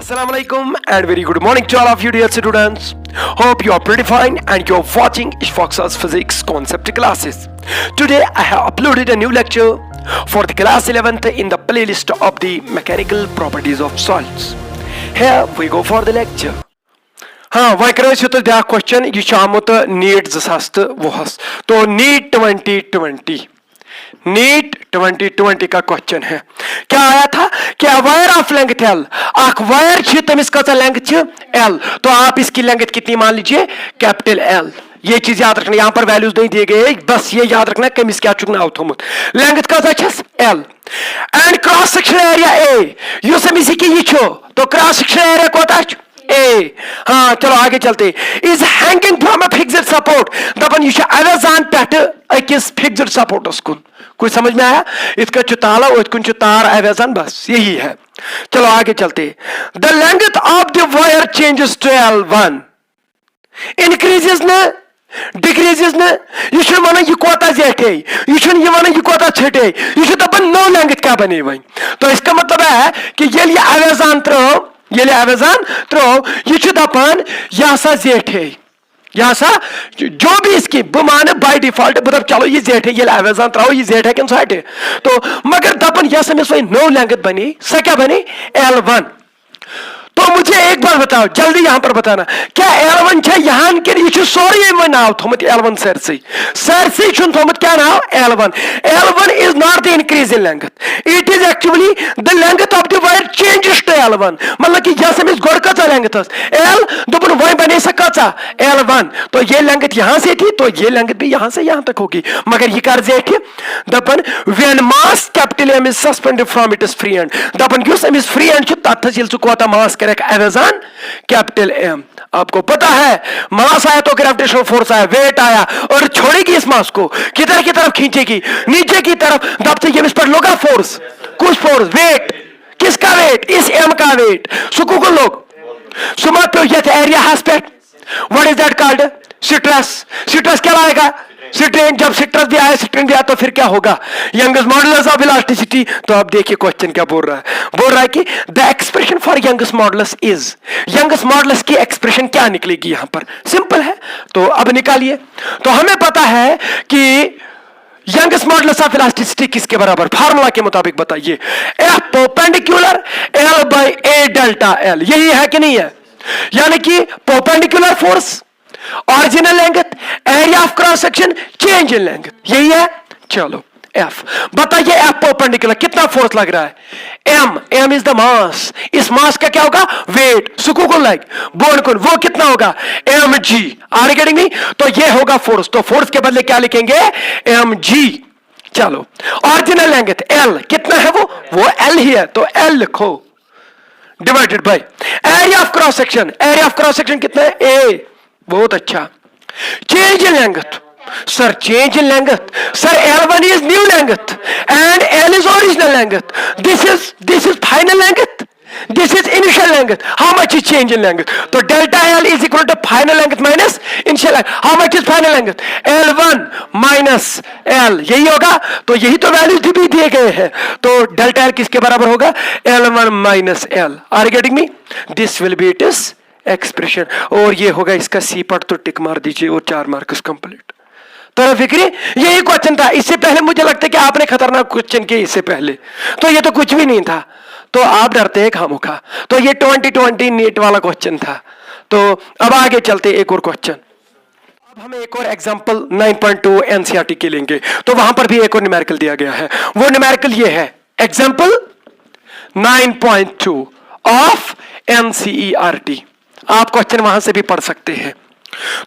Assalamualaikum and very good morning to all of you dear students. Hope you are pretty fine and you are watching Ishfox's physics concept classes. Today I have uploaded a new lecture for the class 11th in the playlist of the mechanical properties of solids. Here we go for the lecture. हाँ वह करो तो back question यह आमुत NEET 2020 तो NEET 2020 का question है क्या आया था क्या वायर ऑफ लेंथ एल आख वायर तमिस कचा लेंथ एल तो आप इसकी लेंथ कितनी मान लीजिए कैपिटल एल ये चीज याद रखना यहाँ पर वैल्यूज नहीं दिए गए बस ये याद रखना कमिस क्या चुकना नाव थोमुत लेंथ कचा L and cross section area A युस अमिस की तो क्रॉस सेक्शन एरिया कोता ए हाँ चलो आगे चलते is hanging from a fixed support दपन यह अवेजान पे अकिस फिक्स्ड सपोर्टस कुन कोई समझ में आया इसका ताला और इसकुन तार अवेजान बस यही है चलो आगे चलते the length of the wire changes to L1 increases न डिक्रीजेस न यह वन यह कोता जेठे यह वन यह कोता छटे यह दपन नो लेंथ क्या बने वही तो इसका मतलब है कि ये अवेजान त्रो यह दपान यह सा जेठे यह सा जो भी इसकी बमान बाय डिफॉल्ट बदब चलो ये जेठे ये अवेजान त्रो ये जेठे कि हटे तो मगर दपन यह समिस वही नो लेंथ बनी सा क्या बनी L1 तो मुझे एक बार बताओ जल्दी यहां पर बताना क्या L1 है यहाँ के यह सोरी नाव थोमुत L1 सरसी थोमुत क्या नाव L1 is not the increase in length it is actually the length of the wire changes to L1 मतलब कि यह समिस गोड़ कचा लेंथ L दोपन वही बने सा कचा L1 तो ये लेंथ यहां से थी तो ये लेंथ भी यहां से यहां तक होगी मगर ये कर जेठे दपन when mass capital M is suspended from its free end दपन युस अमिस फ्री एंड तथ यह कोता मास अवेजान कैपिटल M आपको पता है मास आया तो ग्रेविटेशनल फोर्स आया वेट आया और छोड़ेगी इस मास को किधर की तरफ खींचेगी नीचे की तरफ दबते इस पर लोगा फोर्स कुछ फोर्स वेट किसका वेट इस M का वेट सुकून लोग सुमत पे एरिया हास्पेट what is that called stress क्या लाएगा स्ट्रेन जब स्ट्रेस दिया तो फिर क्या होगा यंगस्ट मॉडुलस ऑफ इलास्टिसिटी तो अब देखिए क्वेश्चन क्या बोल रहा है कि the expression for youngest modulus is youngest modulus की एक्सप्रेशन क्या निकलेगी यहां पर सिंपल है तो अब निकालिए तो हमें पता है कि यंगस्ट मॉडुलस ऑफ इलास्टिसिटी किसके बराबर फार्मूला के मुताबिक बताइए F perpendicular L by A delta L यही है कि नहीं है यानी कि perpendicular force original length area of cross section change in length यही है चलो F बताइए F परपेंडिकुलर कितना फोर्स लग रहा है M इज द मास इस मास का क्या होगा वेट सुकून लाइक बोन कुन वो कितना होगा mg आर गेटिंग मी तो ये होगा फोर्स तो फोर्स के बदले क्या लिखेंगे mg चलो ओरिजिनल लेंथ L कितना है वो L ही है तो L लिखो divided by area of cross section कितना है A बहुत अच्छा change in length sir change in length sir L1 is new length and L is original length this is final length this is initial length how much is change in length तो delta L is equal to final length minus initial length how much is final length L1 minus L यही होगा तो यही तो values भी दिए गए हैं तो delta L किसके बराबर होगा L1 minus L are you getting me this will be it is expression और ये होगा इसका सी पार्ट तो टिक मार दीजिए और 4 मार्क्स कंप्लीट तो फिक्री यही क्वेश्चन था इससे पहले मुझे लगता है कि आपने खतरनाक क्वेश्चन किए इससे पहले तो ये तो कुछ भी नहीं था तो आप डरते हैं खामोखा तो ये 2020 नीट वाला क्वेश्चन था तो अब आगे चलते एक और क्वेश्चन अब हम एक और एग्जांपल 9.2 एनसीईआरटी के लेंगे तो वहां पर भी एक और न्यूमेरिकल दिया गया है वो न्यूमेरिकल ये है एग्जांपल 9.2 ऑफ एनसीईआरटी आप क्वेश्चन वहां से भी पढ़ सकते हैं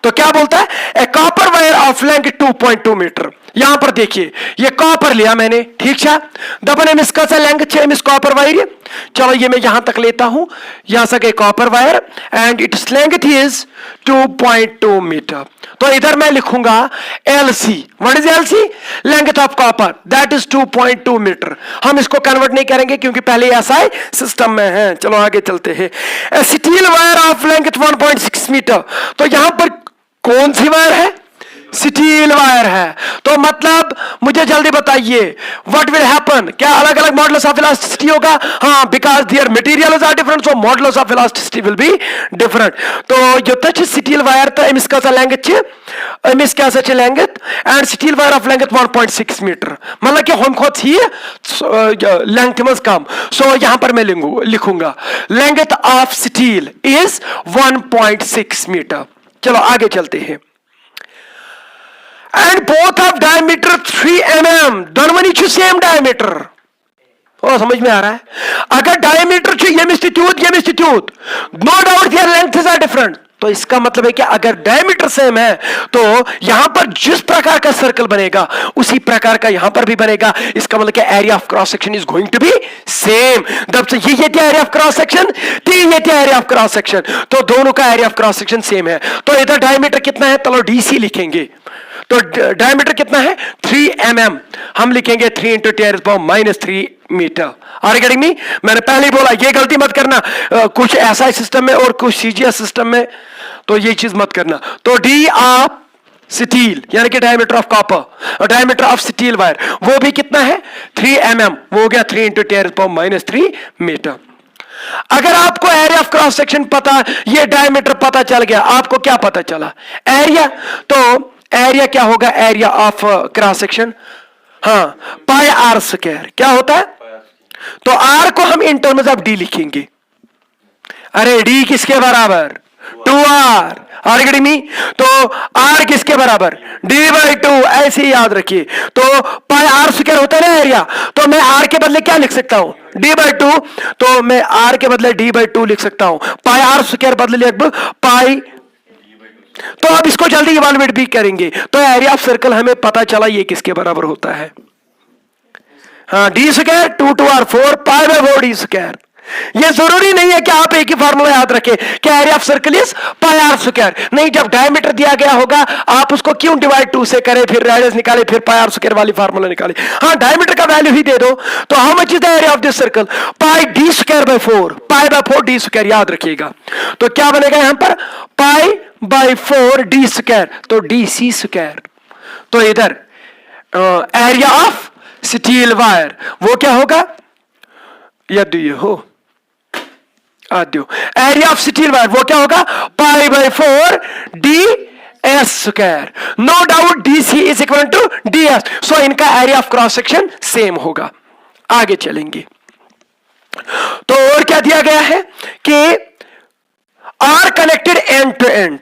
तो क्या बोलता है A copper wire of length 2.2 metre यहां पर देखिए ये कॉपर लिया मैंने ठीक है दबन एम इसका लेंथ है इस कॉपर वायर चलो ये मैं यहां तक लेता हूं यहां से copper wire and its length is 2.2 metre तो इधर मैं लिखूंगा LC what is LC length of copper that is 2.2 metre हम इसको कन्वर्ट नहीं करेंगे क्योंकि पहले SI सिस्टम में है चलो आगे चलते हैं steel wire of length 1.6 metre तो यहां पर कौन सी वायर है स्टील वायर है। तो मतलब मुझे जल्दी बताइए व्हाट विल हैपन, क्या अलग अलग मॉडुलस ऑफ इलास्टिसिटी होगा? हाँ, because their materials are different, so modulus of elasticity will be different. तो जो स्टील वायर तो अमिस क्या लेंथ, अमिस क्या length and steel wire of length 1.6 metre, मतलब कि हम खुद ही लेंथ में कम। सो यहां पर मैं लिखूंगा length of steel is 1.6 metre. चलो आगे चलते हैं। And both have diameter 3 mm, दोनों सेम डायमीटर। ओ समझ में आ रहा है? अगर डायमीटर ये no doubt their lengths are different. तो इसका मतलब है कि अगर डायमीटर सेम है तो यहां पर जिस प्रकार का सर्कल बनेगा उसी प्रकार का यहां पर भी बनेगा। इसका मतलब कि area of cross section is going to be same. जब से ये एरिया ऑफ क्रॉस सेक्शन, ये एरिया ऑफ क्रॉस सेक्शन, तो दोनों का area of cross section same है। तो इधर डायमीटर कितना है, चलो डीसी लिखेंगे। तो डायमीटर कितना है 3 mm, हम लिखेंगे 3 × 10⁻³ मीटर। आर गेटिंग मी? मैंने पहले ही बोला ये गलती मत करना, कुछ ऐसा सिस्टम में और कुछ सीजीएस सिस्टम में, तो ये चीज मत करना। तो डी ऑफ स्टील यानी कि डायमीटर ऑफ कॉपर और डायमीटर ऑफ स्टील वायर वो भी कितना है 3 mm, वो हो गया 3 × 10⁻³ मीटर। अगर आपको एरिया ऑफ क्रॉस सेक्शन पता, ये डायमीटर पता चल गया, आपको क्या पता चला? एरिया। तो एरिया क्या होगा, एरिया ऑफ क्रॉस सेक्शन, हाँ, पाई आर स्क्वायर। क्या होता है? तो आर को हम इन टर्म्स ऑफ डी लिखेंगे। अरे डी किसके बराबर? 2r। Are getting me? तो आर किसके बराबर? d/2, ऐसे ही याद रखिए। तो पाई आर स्क्वायर होता है ना एरिया, तो मैं आर के बदले क्या लिख सकता हूं? d/2। तो मैं आर के बदले d/2 लिख सकता हूं। पाई आर स्क्वायर बदले लिख पाई। तो अब इसको जल्दी इवाल्युएट भी करेंगे। तो एरिया ऑफ सर्कल हमें पता चला ये किसके बराबर होता है? हाँ, d² 2r 4 π/4 d²। ये जरूरी नहीं है कि आप एक ही फार्मूला याद रखें कि area of circle is pi R square. नहीं, जब डायमीटर दिया गया होगा आप उसको क्यों डिवाइड 2 से करें, फिर रेडियस निकाले, फिर पाई आर स्क्वायर वाली फार्मूला निकाले। हाँ, डायमीटर का वैल्यू ही दे दो। तो how much is the area of this circle? Pi d²/4, π/4 d², याद रखिएगा। तो क्या बनेगा यहां पर? π/4 d², तो dc²। तो इधर एरिया ऑफ स्टील वायर वो क्या होगा? यदि ये हो आद्यो एरिया ऑफ स्टील वायर वो क्या होगा? π/4 ds²। No doubt dc is equal to ds। So इनका area of cross section same होगा। आगे चलेंगे। तो और क्या दिया गया है कि are connected end to end,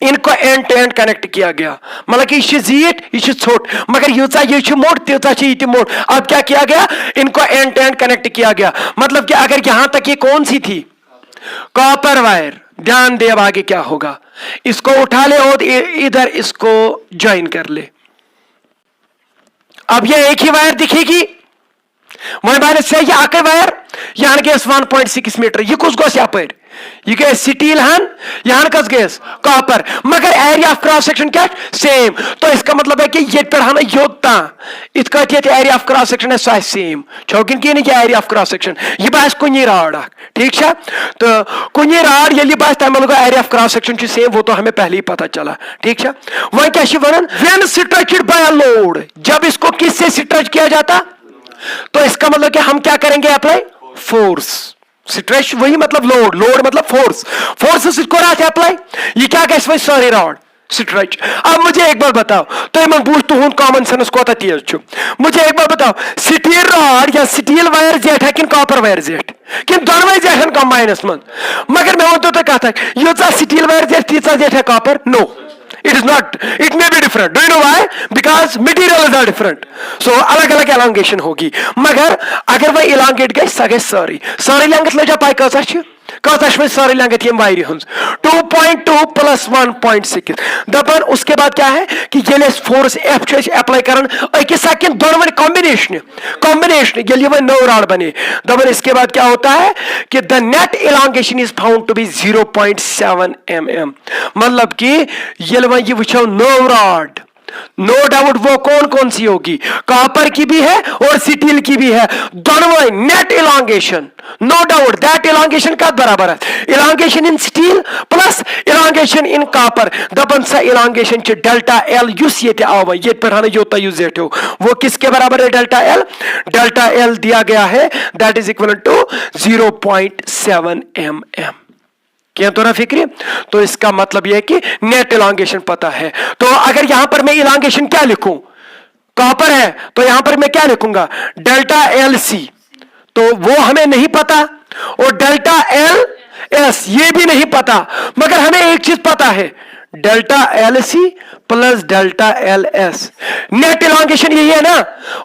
इनको एंड टू एंड कनेक्ट किया गया। मतलब कि ये जीट ये छोट मगर ये मोट तीता मोट। अब क्या किया गया? इनको एंड टू एंड कनेक्ट किया गया। मतलब कि अगर यहां तक ये कौन सी थी? Copper wire. ध्यान दे अब आगे क्या होगा। इसको उठा ले और इधर इसको ज्वाइन कर ले। अब ये एक ही वायर दिखेगी। वही बात से ये आकर वायर यहाँ गैस 1.6 मीटर, ये कुछ गोस यहाँ ये गैस स्टील हन यहाँ कस गैस कॉपर, मगर एरिया ऑफ क्रॉस सेक्शन क्या सेम। तो इसका मतलब है कि ये पढ़ाना योद्धा इसका एरिया ऑफ क्रॉस सेक्शन है सह सेम चौकिन की नहीं एरिया ऑफ क्रॉस सेक्शन ये बास कुछ राड ठीक है। तो कुछ राड ये बास तमें लगा area of cross section same, वो तो हमें पहले ही पता चला ठीक है। वह क्या one when stretched by a load, जब इसको किससे स्ट्रेच किया जाता तो इसका मतलब कि हम क्या करेंगे अप्लाई फोर्स। स्ट्रेच वही मतलब लोड, लोड मतलब फोर्स, फोर्स इसको रहते अप्लाई ये क्या कह सॉरी रॉड स्ट्रेच। अब मुझे एक बार बताओ तो मैं पूछता हूं कॉमन सेंस को तेज छु, मुझे एक बार बताओ स्टील रॉड या स्टील वायर जेट है कि कॉपर वायर जेट कि दोनों जेट कंबाइनस मन, मगर मैं वो तो कहा यूजा स्टील वायर जेट तीजा जेट है copper no it is not, it may be different. Do you know why? Because materials are different. So अलग अलग elongation होगी, मगर अगर वह elongate गई सगे sorry length ले जा पाए कैसा ची में सॉरी लैंगथ ये वायरी हंस 2.2 + 1.6 दपन। उसके बाद क्या है कि ये ले फोर्स एफ अप्लाई करन एक सेकंड दोनों में कॉम्बिनेशन ये लिए नो रॉड बने दपन। इसके बाद क्या होता है कि the net elongation is found to be 0.7 mm, मतलब कि ये वुचो नो रॉड नो डाउट वो कौन कौन सी होगी, कॉपर की भी है और स्टील की भी है, दोनों net elongation, no doubt that elongation का बराबर है elongation in steel plus elongation in copper, दपन सा इलांगेशन च डेल्टा एल युस ये आव ये पर हने योता यु जेठो वो किसके बराबर है, डेल्टा एल, डेल्टा एल दिया गया है that is equal to 0.7 mm। क्या तो ना फिक्री, तो इसका मतलब यह है कि नेट इलांगेशन पता है। तो अगर यहां पर मैं इलांगेशन क्या लिखूं, कॉपर है तो यहां पर मैं क्या लिखूंगा, डेल्टा एल सी, तो वो हमें नहीं पता, और डेल्टा एल एस ये भी नहीं पता, मगर हमें एक चीज पता है, delta L C plus delta L S, net elongation यही है ना,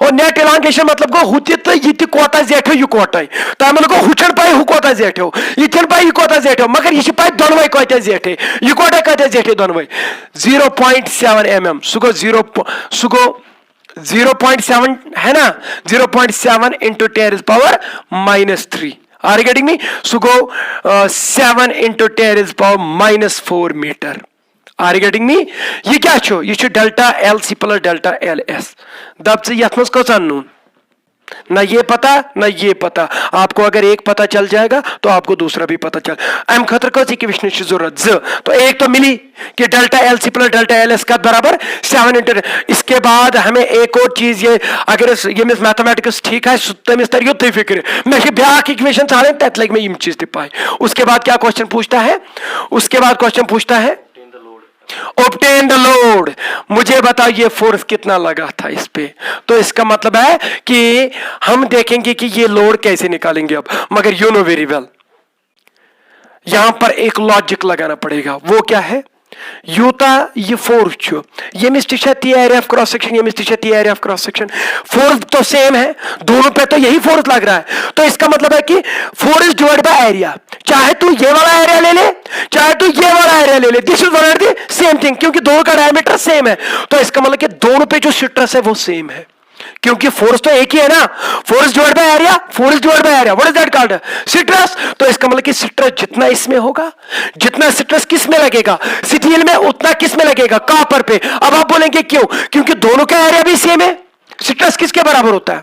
और नेट इलांगेशन मतलब को हुचित ये कोटा जेठो यु कोटा तमिल को हुचन पाई हु कोटा जेठो इथन पाई कोटा जेठो, मगर ये पाई दोनों कोटा जेठे ये कोटा कता जेठे दोनों 0.7 mm सुगो 0.7 है ना, 0.7 into 10⁻³ are you getting me, सुगो 7 into 10⁻⁻4 metre are you getting me, ये क्या छो, ये छो delta L C plus delta L S, दब से यथ मज कौन नून, ना ये पता ना ये पता, आपको अगर एक पता चल जाएगा तो आपको दूसरा भी पता चल, एम खतर कौन सी इक्वेशन की जरूरत ज, तो एक तो मिली कि delta L C plus delta L S का बराबर 7 इंटर, इसके बाद हमें एक और चीज ये अगर ये मिस मैथमेटिक्स ठीक है तमिस तर युत फिक्र मे ब्याक इक्वेशन थाने तथ लग में यम चीज ते पाए, उसके बाद क्या क्वेश्चन पूछता है, उसके बाद क्वेश्चन पूछता है ऑब्टेन द लोड, मुझे बताओ ये फोर्स कितना लगा था इस पे, तो इसका मतलब है कि हम देखेंगे कि ये लोड कैसे निकालेंगे अब, मगर यू नो वेरी वेल यहां पर एक लॉजिक लगाना पड़ेगा, वो क्या है, यूता ये फोर्स ये एरिया ऑफ क्रॉस सेक्शन, ये area of cross section, force तो सेम है दोनों पे, तो यही फोर्स लग रहा है, तो इसका मतलब है कि फोर्स डिवाइड बाय एरिया, चाहे तू ये वाला एरिया ले ले चाहे तू ये वाला एरिया ले ले, this is one and the same thing, क्योंकि दोनों का डायमीटर सेम है, तो इसका मतलब कि दोनों पे जो स्ट्रेस है वो सेम है, क्योंकि फोर्स तो एक ही है ना, force divide by area, force divide by area, what is that called, stress, तो इसका मतलब कि स्ट्रेस जितना इसमें होगा, जितना स्ट्रेस किस में लगेगा, स्टील में, उतना किस में लगेगा, कॉपर पे। अब आप बोलेंगे क्यों, क्योंकि दोनों का एरिया भी सेम है, स्ट्रेस किसके बराबर होता है,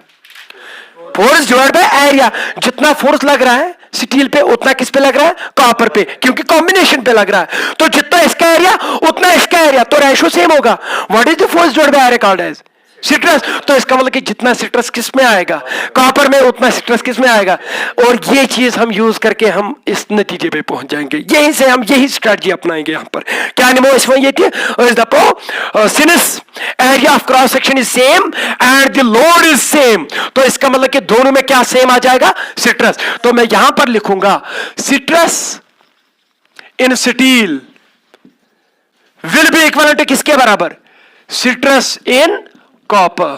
फोर्स डिवाइड बाय एरिया, जितना फोर्स लग रहा है स्टील पे उतना किस पे लग रहा है, कॉपर पे, क्योंकि कॉम्बिनेशन पे लग रहा है, तो जितना इसका एरिया उतना इसका एरिया, तो रेशो सेम होगा, what is the force divide by area called as stress, तो इसका मतलब कि जितना स्ट्रेस किस में आएगा, कॉपर में, उतना स्ट्रेस किस में आएगा, और ये चीज हम यूज करके हम इस नतीजे पे पहुंच जाएंगे, यहीं से हम यही स्ट्रेटजी अपनाएंगे यहां पर, क्या निमो इसमें ये थी, since area of cross section is same and the load is same, तो इसका मतलब कि दोनों में क्या सेम आ जाएगा, स्ट्रेस, तो मैं यहां पर लिखूंगा stress in steel will be equal to किसके बराबर, स्ट्रेस इन कॉपर,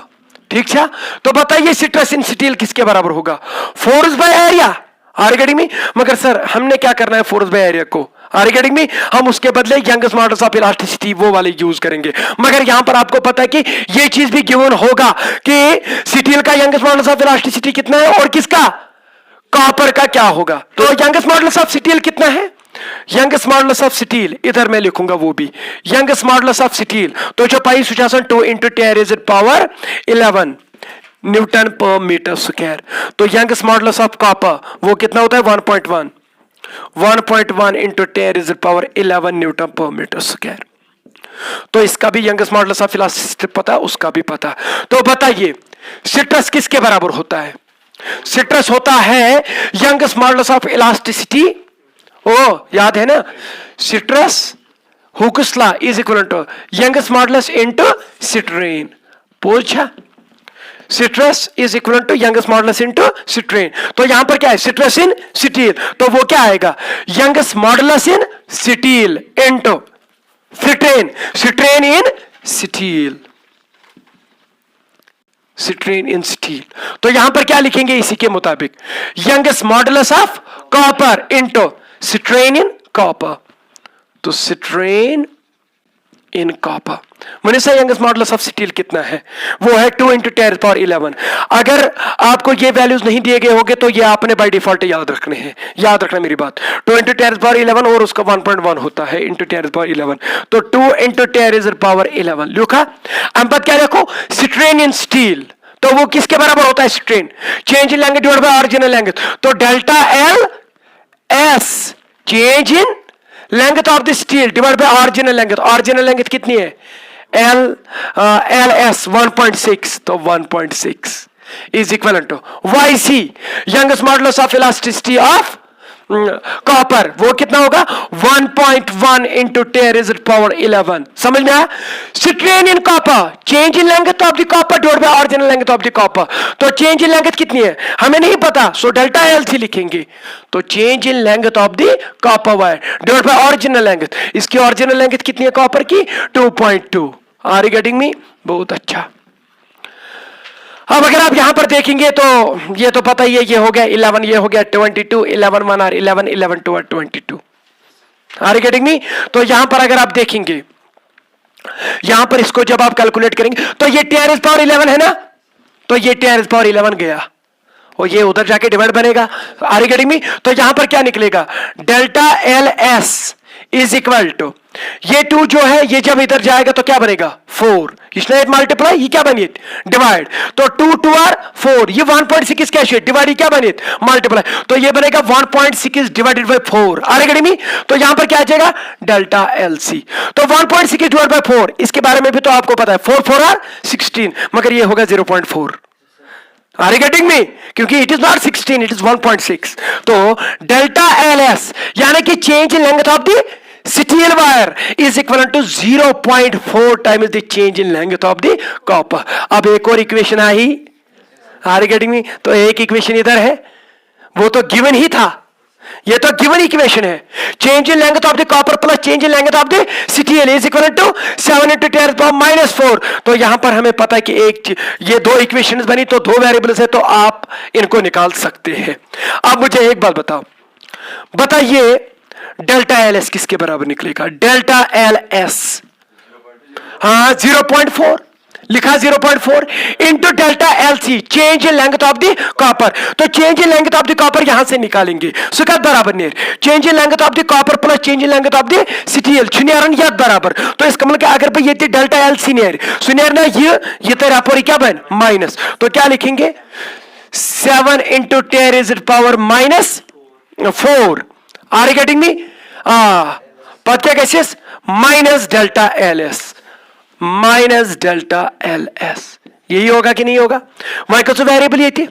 ठीक है, तो बताइए स्ट्रेस इन स्टील किसके बराबर होगा, force by area, are you getting me, मगर सर हमने क्या करना है फोर्स बाय एरिया को, आर यू गेटिंग मी, हम उसके बदले यंगेस्ट मॉडल्स ऑफ इलास्टिसिटी वो वाले यूज करेंगे, मगर यहां पर आपको पता है कि ये चीज भी गिवन होगा कि स्टील का यंगेस्ट मॉडल्स ऑफ इलास्टिसिटी कितना है और किसका, कॉपर का क्या होगा, तो यंगेस्ट मॉडल्स ऑफ स्टील कितना है, यंगेस्ट मॉडुलस ऑफ स्टील, इधर मैं लिखूंगा वो भी यंगेस्ट मॉडुलस ऑफ स्टील, तो जो पाई सुचासन 2 × 10⁻11 न्यूटन पर मीटर स्क्वायर, तो यंगेस्ट मॉडुलस ऑफ कॉपर वो कितना होता है 1.1 × 10⁻11 न्यूटन पर मीटर स्क्वायर, तो इसका भी यंगेस्ट मॉडुलस ऑफ इलास्टिसिटी पता, उसका भी पता, तो बताइए स्ट्रेस किसके बराबर होता है, स्ट्रेस होता है यंगेस्ट मॉडुलस ऑफ इलास्टिसिटी, ओ याद है ना, stress Hooke's law is equal to youngest modulus into strain, पूछा stress is equal to youngest modulus into strain, तो यहां पर क्या है स्ट्रेस इन स्टील, तो वो क्या आएगा youngest modulus in steel into strain, strain in steel, strain in steel, तो यहां पर क्या लिखेंगे इसी के मुताबिक youngest modulus of copper into strain in copper, तो strain in copper. Manisha youngest modulus of steel कितना है? वो है 2 × 10⁻11। अगर आपको ये वैल्यूज नहीं दिए गए होंगे तो ये आपने बाय डिफॉल्ट याद रखने हैं। याद रखना मेरी बात, 2 × 10⁻11 और उसका 1.1 होता है × 10⁻11, तो 2 × 10⁻11 लिखा। अब बात क्या रखो, स्ट्रेन इन स्टील, तो वो किसके बराबर होता है? Strain change in length divide by original length, तो delta L S change in length of the steel divide by original length. Original length कितनी है? एल एस 1.6, तो 1.6 is equal to Y C youngest modulus of elasticity of copper, वो कितना होगा? 1.1 × 10⁻11। समझ में आया? Strain in copper change in length of the copper divide by original length of the copper, तो चेंज इन लेंथ कितनी है हमें नहीं पता, सो डेल्टा एल सी लिखेंगे। तो change in length of the copper wire divide by original length, इसकी original length कितनी है कॉपर की? 2.2। Are you getting me? बहुत अच्छा। अब अगर आप यहां पर देखेंगे तो ये तो पता ही है, ये हो गया 11, ये हो गया 22, 11 1 are 11, 11 2 are 22। Are you getting me? तो यहां पर अगर आप देखेंगे, यहां पर इसको जब आप कैलकुलेट करेंगे तो ये 10⁻11 है ना, तो ये 10⁻11 गया और ये उधर जाके डिवाइड बनेगा। Are you getting me? तो यहां पर क्या निकलेगा? Delta L S is equal to ये 2 जो है ये जब इधर जाएगा तो क्या बनेगा? 4, इसने मल्टीप्लाई, ये क्या बनी? डिवाइड, तो 2 2 आर 4, ये 1.6 कैसे डिवाइड, ये क्या बनी? मल्टीप्लाई, तो ये बनेगा 1.6 divided by 4। Are you getting me? तो यहां पर क्या आ जाएगा? डेल्टा एल सी, तो 1.6 डिवाइड बाय 4, इसके बारे में भी तो आपको पता है 4 4 आर 16, मगर ये होगा 0.4। Are you getting me? क्योंकि it is not 16, it is 1.6। तो डेल्टा एल एस यानी कि change in length of the steel wire is equal to 0.4 times the change in length of the copper. अब एक और इक्वेशन आई, are you getting me? तो एक equation इधर है, वो तो गिवन ही था, ये तो गिवन इक्वेशन है। Change in length of the copper plus change in length of the steel is equal to 7 × 10⁻⁻4। तो यहां पर हमें पता है कि ये 2 इक्वेशंस बनी, तो 2 वेरिएबल्स है, तो आप इनको निकाल सकते हैं। अब मुझे एक बात बताओ, बताइए डेल्टा एल एस किसके बराबर निकलेगा? डेल्टा एल एस, हाँ 0.4 लिखा, 0.4 into delta L C change in length of the copper, तो change in length of the copper यहां से निकालेंगे, सुकत बराबर near change in length of the copper plus change in length of the steel छुनियारन याद बराबर, तो इसका मतलब अगर भाई ये डेल्टा एल सी नियर सुनियर ना ये तेरा पर क्या बन माइनस, तो क्या लिखेंगे? 7 × 10⁻⁻4। Are you getting me? पद क्या कैसे? Minus delta L S, minus delta L S, यही होगा कि नहीं होगा? वहां का वेरिएबल ये थी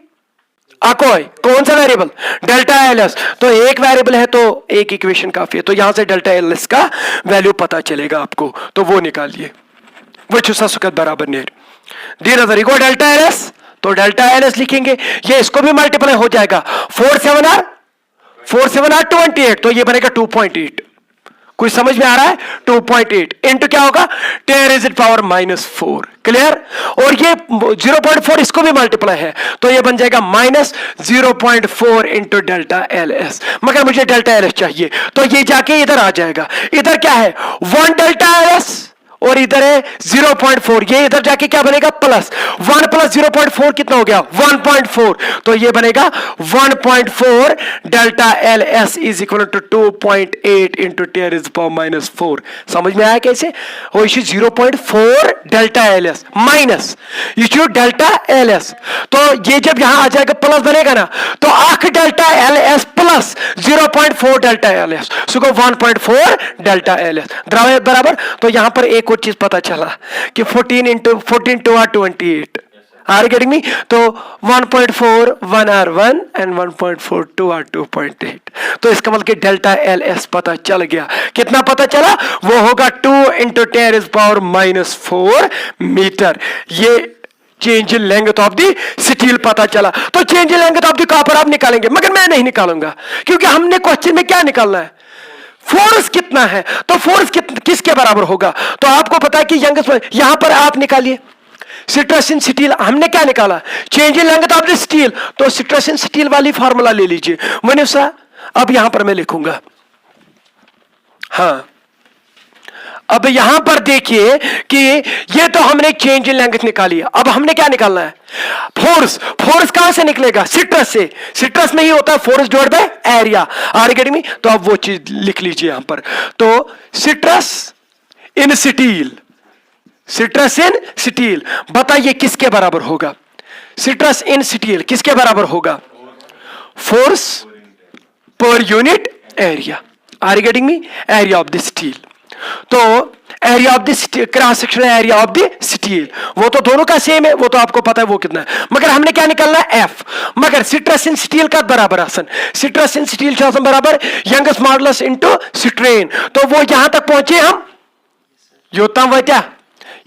कोई कौन सा वेरिएबल? डेल्टा एल एस, तो एक वेरिएबल है तो एक इक्वेशन काफी है, तो यहां से डेल्टा एल एस का वैल्यू पता चलेगा आपको, तो वो निकालिए, वो चुसा सुकत बराबर नेर दी नजर इको डेल्टा एल एस, तो डेल्टा एल एस लिखेंगे, ये इसको भी मल्टीप्लाई हो जाएगा, 4 7 आर 28, तो ये बनेगा 2.8। कुछ समझ में आ रहा है? 2.8 इंटू क्या होगा? 10⁻⁻4। क्लियर? और ये 0.4 इसको भी मल्टीप्लाई है, तो ये बन जाएगा -0.4 इंटू डेल्टा एल एस, मगर मुझे डेल्टा एल एस चाहिए, तो ये जाके इधर आ जाएगा। इधर क्या है? 1 डेल्टा एल एस और इधर है 0.4, ये इधर जाके क्या बनेगा? प्लस 1 प्लस 0.4 कितना हो गया? 1.4, तो ये बनेगा 1.4 delta L S is equal to 2.8 into 10⁻⁻4। समझ में आया कैसे? और इशू 0.4 डेल्टा एल एस माइनस इशू डेल्टा एल एस, तो ये जब यहां आ जाएगा प्लस बनेगा ना, तो 8 delta L S plus 0.4 delta L S, so 1.4 delta L S बराबर। तो यहां पर एक और चीज पता चला कि 14 2 आर 28। Are getting me? तो 1.4 1 आर 1 एंड 1.4 2 आर 2.8, तो इसका मतलब कि डेल्टा एल एस पता चल गया। कितना पता चला? वो होगा 2 × 10⁻⁻4 मीटर। ये change in length of the steel पता चला, तो change in length of the copper आप निकालेंगे, मगर मैं नहीं निकालूंगा, क्योंकि हमने क्वेश्चन में क्या निकालना है? फोर्स कितना है, तो फोर्स किसके बराबर होगा? तो आपको पता है कि यंगस्ट, यहां पर आप निकालिए स्ट्रेस इन स्टील, हमने क्या निकाला? Change in length of the steel, तो स्ट्रेस इन स्टील वाली फार्मूला ले लीजिए मनीषा। अब यहां पर मैं लिखूंगा, हाँ अब यहां पर देखिए कि ये तो हमने चेंज इन लेंथ निकाली है, अब हमने क्या निकालना है? फोर्स। फोर्स कहां से निकलेगा? सिट्रस से। सिट्रस में ही होता है force divide by area. Are getting me? तो अब वो चीज लिख लीजिए यहां पर। तो stress in steel, stress in steel, बताइए किसके बराबर होगा? सिट्रस इन स्टील किसके बराबर होगा? Force per unit area. Are you getting me? Area of the steel. तो area of the cross sectional area of the steel, वो तो दोनों का सेम है, वो तो आपको पता है वो कितना है, मगर हमने क्या निकालना है? एफ। मगर सिट्रस इन स्टील का बराबर आसन, सिट्रस इन स्टील बराबर यंगस्ट मॉडुलस इनटू स्ट्रेन। तो वो यहां तक पहुंचे हम योता वत्या,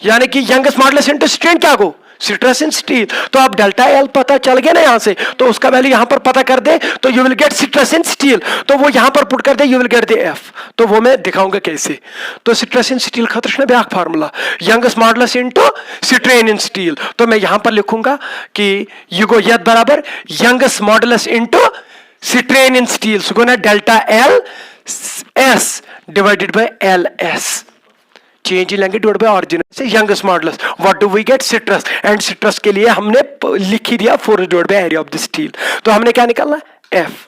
यानी कि यंगस्ट मॉडुलस इनटू स्ट्रेन क्या को? Citrus in steel. तो अब डेल्टा एल पता चल गया ना यहां से, तो उसका वैल्यू यहां पर पता कर दे तो you will get stress in steel. तो वो यहां पर पुट कर दे, you will get the F. तो वो मैं दिखाऊंगा कैसे। तो सिट्रस इन स्टील खतर ब्याक formula youngest modulus into strain in steel. तो मैं यहां पर लिखूंगा कि यू गो यद बराबर youngest modulus into strain in steel, so ना delta L S divided by L S, change in length divide by origin से youngest modulus. What do we get? Stress. And stress के लिए हमने लिख ही दिया force divide by area of the steel. तो हमने क्या निकालना? एफ।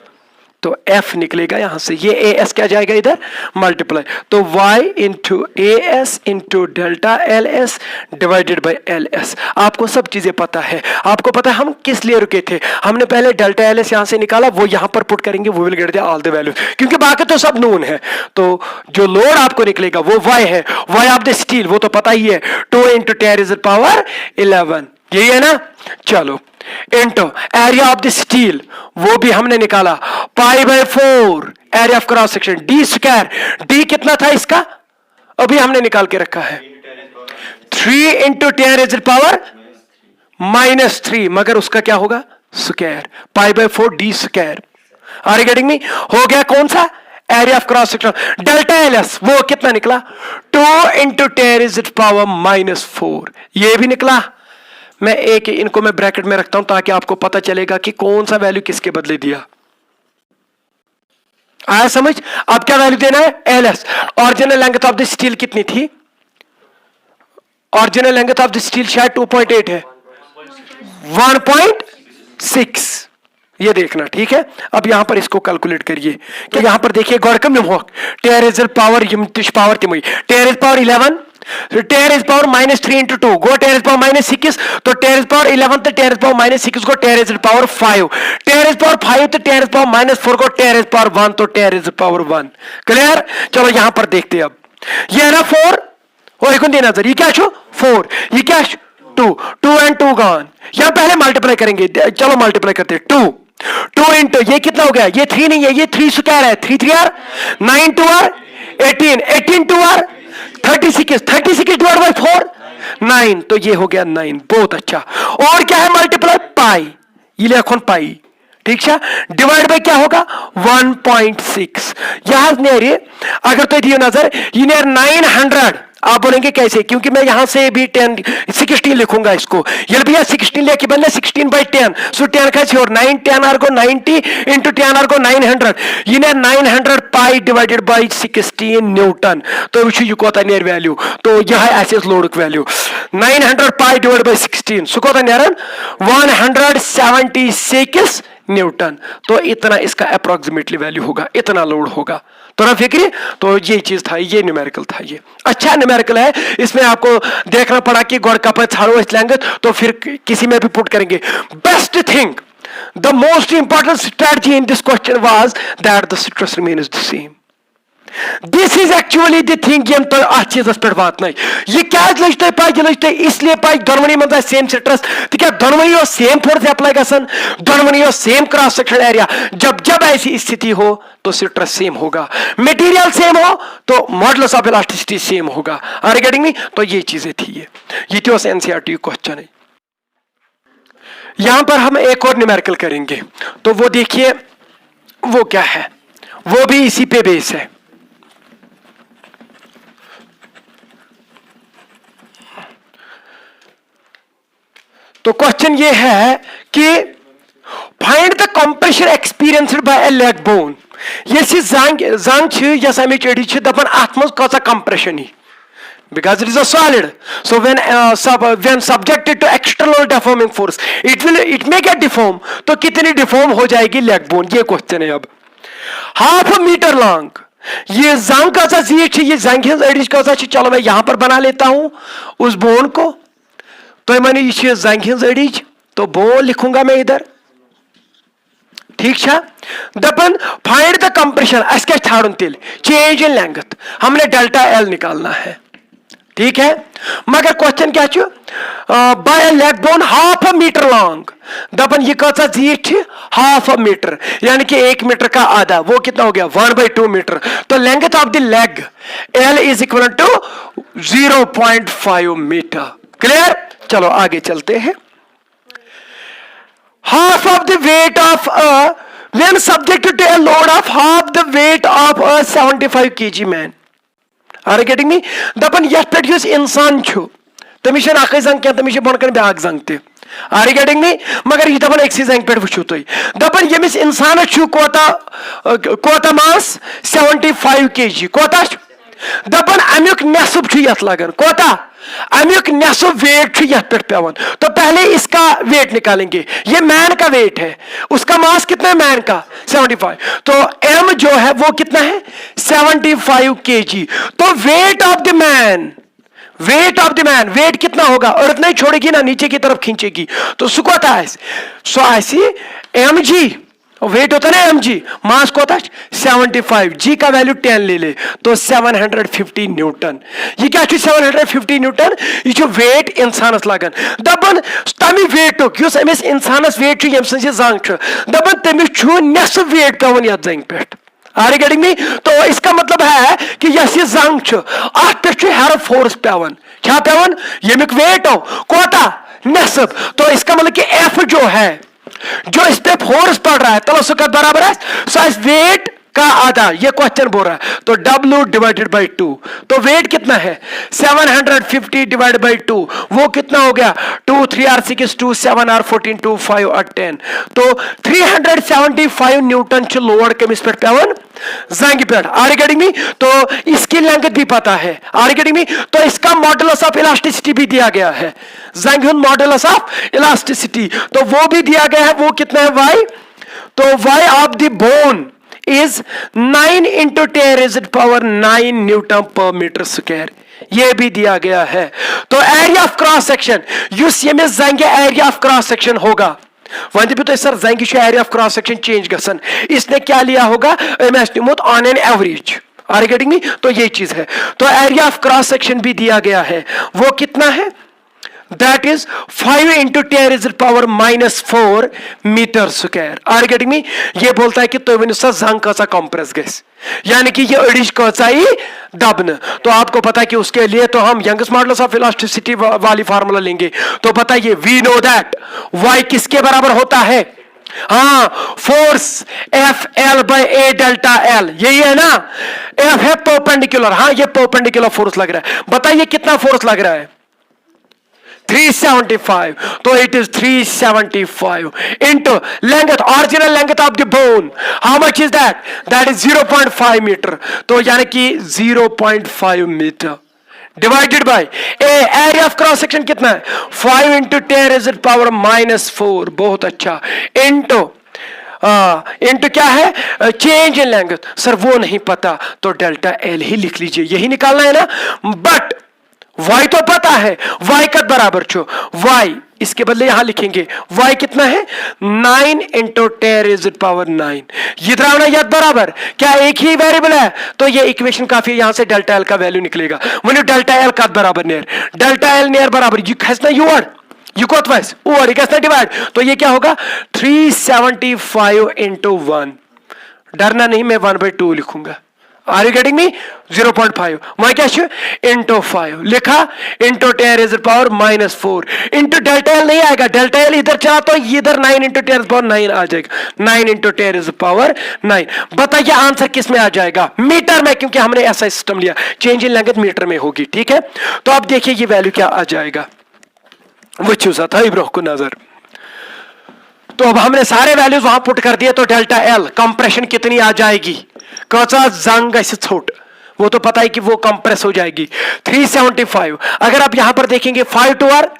तो एफ निकलेगा यहां से, ये ए एस क्या जाएगा इधर मल्टीप्लाई, तो y into A S into delta L S divided by L S. आपको सब चीजें पता है, आपको पता है हम किस लिए रुके थे। हमने पहले डेल्टा एल एस यहां से निकाला, वो यहां पर पुट करेंगे, वो will get the all the value, क्योंकि बाकी तो सब नोन है। तो जो लोड आपको निकलेगा वो y है, y ऑफ द स्टील, वो तो पता ही है 2 इंटू 10 पावर 11, यही है ना। चलो into area of the steel, वो भी हमने निकाला पाई by 4 area of cross section D square. D कितना था इसका? अभी हमने निकाल के रखा है 3 इंटू 10 पावर -3, मगर उसका क्या होगा? Square, pi by 4 D square. Are you getting me? हो गया कौन सा? Area of cross section. Delta L S वो कितना निकला? 2 इंटू 10 पावर -4, ये भी निकला। मैं एक इनको मैं ब्रैकेट में रखता हूं ताकि आपको पता चलेगा कि कौन सा वैल्यू किसके बदले दिया। आया समझ? अब क्या वैल्यू देना है? L S. Original length of the steel कितनी थी? Original length of the steel शायद 2.8 है, 1.6, ये देखना, ठीक है। अब यहां पर इसको कैलकुलेट करिए कि यहां पर देखिए गौरकम निमोक 10 पावर पावर तिमई 10 पावर 11, 10 पावर -3 इंटू 2 गो 10 पावर -6, तो 10 पावर 11 तो 10 पावर -6 को 10 पावर 5, 10 पावर 5 तो 10 पावर -4 को 10 पावर 1 तो 10 पावर 1। क्लियर? चलो यहां पर देखते हैं। अब ये है ना 4 और एक नजर, ये क्या छो 4, ये क्या 2 एंड 2 गॉन। यहां पहले मल्टीप्लाई करेंगे, चलो मल्टीप्लाई करते हैं। 2 इंटू ये कितना हो गया? ये 3 नहीं है, ये 3 स्क्वायर है, 3 3 are 9 2 are 18, 18 2 are 36, 36 divide by 4 9, तो ये हो गया 9। बहुत अच्छा। और क्या है मल्टीप्लाई? पाई, ये लिखो पाई, ठीक है। डिवाइड बाय क्या होगा? 1.6। यहां ने अगर तो दियो नजर ये 900, आप बोलेंगे कैसे? क्योंकि मैं यहां से भी 16 लिखूंगा इसको, ये भैया 16 लेके बदले 16/10, सो 10 का और 9 10 आर को 90 इंटू 10 आर को 900, ये 900 पाई डिवाइडेड बाय 16 न्यूटन। तो वो यह कोता नेर वैल्यू, तो यह है S load value 900 pi divide by 16, सो कोता नेरन 176 न्यूटन। तो इतना इसका अप्रोक्सीमेटली वैल्यू होगा, इतना लोड होगा। तो ना फिक्र, तो ये चीज था, ये न्यूमेरिकल था, ये अच्छा न्यूमेरिकल है। इसमें आपको देखना पड़ा कि गौड़ का छाड़ो इस लैंग्वेज, तो फिर किसी में भी पुट करेंगे। Best thing, the most important strategy in this question was that the stress remains the same. This is actually the thing यम तो अत चीज पे वात ये क्या लजते पाई, ये लजते इसलिए पाई दोनवनी मन सेम सिट्रस, तो दोनवनी सेम फोर्स अप्लाई गसन, दोनवनी सेम क्रॉस सेक्शन एरिया। जब जब ऐसी स्थिति हो तो सिट्रस सेम होगा, मटेरियल सेम हो तो मॉडुलस ऑफ इलास्टिसिटी सेम होगा। Are you getting me? तो ये चीजें थी, ये तो एनसीईआरटी क्वेश्चन है। यहां पर हम एक और न्यूमेरिकल करेंगे, तो वो देखिए वो क्या है, वो भी इसी पे बेस है। तो क्वेश्चन ये है कि find the compression experienced bye a leg bone. ये जांग यस अमिच एडी छ दपन अत मज कसा compression he because it is a solid. So when subjected to external deforming force, it may get deform. तो कितनी deform हो जाएगी leg bone? ये question है अब. Half a meter long. ये जंग का सा चीज, ये जंग हिंज अड़िज का सा चीज. चलो मैं यहां पर बना लेता हूं उस बोन को. तो मैंने ये जंग हिंज अड़िज, तो बोन लिखूंगा मैं इधर. ठीक है. दपन फाइंड द कंप्रेशन. अस क्या छाड़न तेल चेंज इन लेंथ. हमने डेल्टा एल निकालना है. ठीक है. मगर क्वेश्चन क्या छु by leg bone half a metre long. दपन ये कौन सा जीट हाफ अ मीटर, यानी कि 1 मीटर का आधा. वो कितना हो गया 1/2 मीटर. तो length of the leg L is equal to 0.5 metre. Clear. चलो आगे चलते हैं. Half of the weight of a, when subjected to a load of half the weight of a 75 kg man. Are you getting me? दपन यह पे use इंसान छु तमिश अख जंग क्या तमिश बन ब्याक जंग ते. Are you getting me? मगर यह दपन एक्सी जंग पे वुचो तुम. दपन यमिस इंसान छु कोता मास 75 kg. कोता दपन अमुक नेसब छु यथ लगन. कोता अमुक नेसब वेट यथ पे पेवन. तो पहले इसका वेट निकालेंगे. ये मैन का वेट है, उसका मास कितना है मैन का 75. तो एम जो है वो कितना है 75 kg. तो weight of the man, weight of the man, weight कितना होगा. और इतना ही छोड़ेगी ना, नीचे की तरफ खींचेगी. तो सु कोता है सो ऐसी एम जी वेट होता है ना एम जी. मास को 75, जी का वैल्यू 10 ले ले तो 750 न्यूटन. ये क्या 750 न्यूटन. ये वेट इंसानस लगन. दपन तमी वेट युस अमिस इंसानस वेट यम सज जंग दपन तमिस नेसफ वेट पेवन यथ जंग पे. Are you getting me. तो इसका मतलब है कि यह जंग अत पे हेर फोर्स पेवन. क्या पेवन यमिक वेट हो कोता नेसफ. तो इसका मतलब कि एफ जो है जो इस पे फोर्स पड़ रहा है तो उसका बराबर है सो इस वेट का आधा. ये क्वेश्चन बोल रहा है. तो W डिवाइडेड बाई 2. तो वेट कितना है 750 डिवाइडेड बाई 2. वो कितना हो गया 2 3 r 6 2 7 r 14 2 5 r 10. तो 375 न्यूटन च लोड कमिस पे पेवन जंग पे. Are you getting me. तो इसकी लेंथ भी पता है. Are you getting me. तो इसका मॉडुलस ऑफ इलास्टिसिटी भी दिया गया है. जंग मॉडुलस ऑफ इलास्टिसिटी तो वो भी दिया गया है. वो कितना है y. तो y of the bone is 9 into 10 raised to power 9 newton per metre square. ये भी दिया गया है. तो एरिया ऑफ क्रॉस सेक्शन युस यमिस जंग एरिया ऑफ क्रॉस सेक्शन होगा. वन दपो सर जंग area of cross section change गसन. इसने क्या लिया होगा estimate on an average. Are you getting me. तो ये चीज है. तो एरिया ऑफ क्रॉस सेक्शन भी दिया गया है. वो कितना है that is 5 into 10 raised to power -4 metre square. Are you getting me. ये बोलता है कि तो जंग का कंप्रेस गैस, यानी कि ये अड़िज का दबन. तो आपको पता है कि उसके लिए तो हम यंगस्ट मॉडुलस ऑफ इलास्टिसिटी वाली फार्मूला लेंगे. तो बताइए वी नो दैट y किसके बराबर होता है. हाँ force F L by A delta L. यही है ना. एफ है परपेंडिकुलर. हाँ ये परपेंडिकुलर फोर्स लग रहा है. बताइए कितना फोर्स लग रहा है 375. तो it is 375 into length, original length of the bone. How much is that? That is 0.5 metre. तो यानी कि 0.5 metre divided by area of cross section कितना है 5 into 10 raised to power -4. बहुत अच्छा. इंटू क्या है चेंज इन लेंथ. सर वो नहीं पता तो डेल्टा एल ही लिख लीजिए. यही निकालना है ना. बट y तो पता है. y का बराबर छो y इसके बदले यहां लिखेंगे y कितना है 9 into 10 raised to power 9. इधर यद बराबर क्या एक ही वेरिएबल है. तो ये इक्वेशन काफी. यहां से डेल्टा एल का वैल्यू निकलेगा. वो डेल्टा एल का बराबर नियर डेल्टा एल नियर बराबर ये खसना यूर यू कोत वाइस ऊपर कैसे डिवाइड. तो ये क्या होगा 375 into 1. डरना नहीं मैं 1/2 लिखूंगा. आर यू गेटिंग मी 0.5 वहां क्या इंटू 5 लिखा into 10 raised to power -4 into delta L नहीं आएगा. डेल्टा एल इधर चला तो इधर 9 into 10 raised to power 9 आ जाएगा. 9 into 10 raised to power 9. बताइए आंसर किस में आ जाएगा मीटर में, क्योंकि हमने ऐसा सिस्टम लिया. चेंज इन लेंथ मीटर में होगी. ठीक है. तो अब देखिए ये वैल्यू क्या आ जाएगा. वो चूजा था इब्रोह को नजर. तो अब हमने सारे वैल्यूज वहां पुट कर दिए. तो डेल्टा एल कंप्रेशन कितनी आ जाएगी कचा जंग छोट वो तो पता है कि वो कंप्रेस हो जाएगी। 375 अगर आप यहां पर देखेंगे 5 to are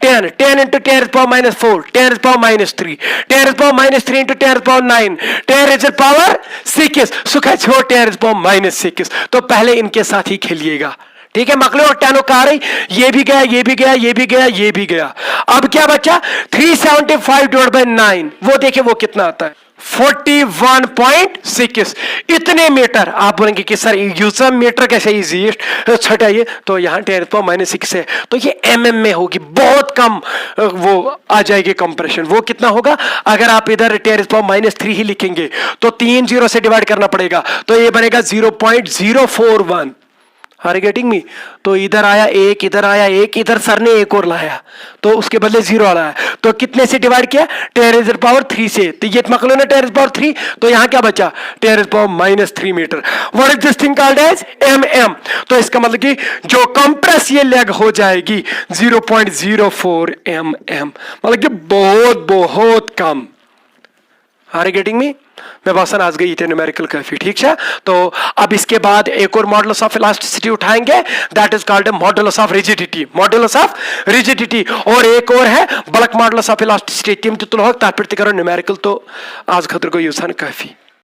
10, 10 into 10 raised power minus 4, 10 raised power minus 3, 10 raised power minus 3 into 10 raised power 9, 10 raised power 6, सुखा छोड़ 10 raised power minus 6। तो पहले इनके साथ ही खेलिएगा, ठीक है मकलो। और 10 का आ रही, ये भी गया, ये भी गया, ये भी गया, ये भी गया। अब क्या बचा 375 डिवाइड बाय 9, वो देखे वो कितना आता है 41.6। इतने मीटर आप बोलेंगे कि सर यूजर मीटर कैसे इजी छटाइए, तो यहां 10⁻⁶ है, तो ये mm में होगी, बहुत कम वो आ जाएगी कंप्रेशन। वो कितना होगा अगर आप इधर 10⁻³ ही लिखेंगे तो 3 0 से डिवाइड करना पड़ेगा, तो ये बनेगा 0.041। Are you getting me? तो इधर आया एक, इधर आया एक, इधर सर ने एक और लाया तो उसके बदले 0 लाया, तो कितने से डिवाइड किया 10⁻³ से, तो ये मकलो ने 10⁻³, तो यहां क्या बचा 10⁻³ metre. What is this thing called as mm। तो इसका मतलब कि जो कंप्रेस ये लेग हो जाएगी 0.04 mm, मतलब कि बहुत बहुत कम। Are you getting me? मैं बसन आज गई थे न्यूमेरिकल काफी, ठीक है। तो अब इसके बाद एक और मॉडुलस ऑफ इलास्टिसिटी उठाएंगे, that is called modulus of rigidity, modulus of rigidity. और एक और है बल्क मॉडुलस ऑफ इलास्टिसिटी। तिम तुल हो तापिर करो न्यूमेरिकल, तो आज खतर को यूसान काफी।